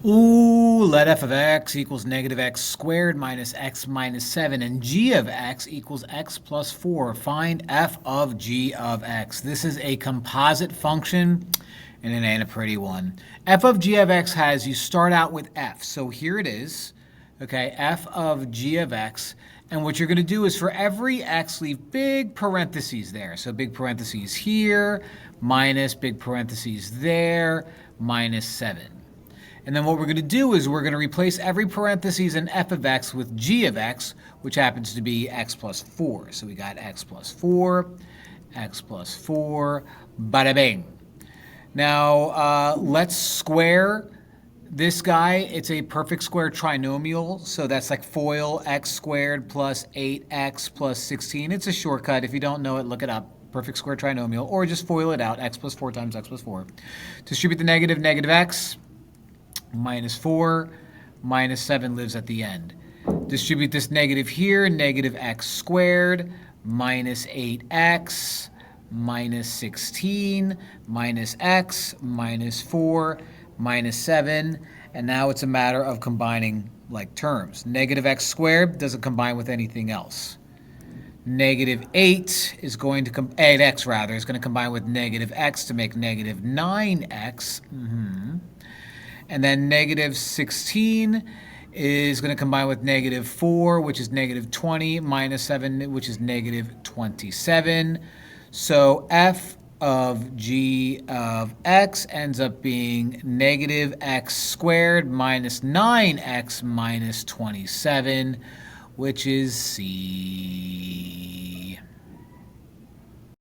Ooh, let f of x equals negative x squared minus x minus 7, and g of x equals x plus 4. Find f of g of x. This is a composite function, and it ain't a pretty one. F of g of x has, you start out with f. So here it is, okay, f of g of x. And what you're going to do is for every x, leave big parentheses there. So big parentheses here, minus big parentheses there, minus 7. And then what we're going to do is we're going to replace every parentheses in f of x with g of x, which happens to be x plus 4. So we got x plus 4, bada bing. Now, let's square this guy. It's a perfect square trinomial, so that's like FOIL x squared plus 8x plus 16. It's a shortcut. If you don't know it, look it up. Perfect square trinomial, or just FOIL it out, x plus 4 times x plus 4. Distribute the negative, negative x. Minus 4, minus 7 lives at the end. Distribute this negative here, negative x squared, minus 8x, minus 16, minus x, minus 4, minus 7. And now it's a matter of combining like terms. Negative x squared doesn't combine with anything else. Negative 8 is going to 8x rather is going to combine with negative x to make negative 9x. And then negative 16 is going to combine with negative 4, which is negative 20, minus 7, which is negative 27. So f of g of x ends up being negative x squared minus 9x minus 27, which is C.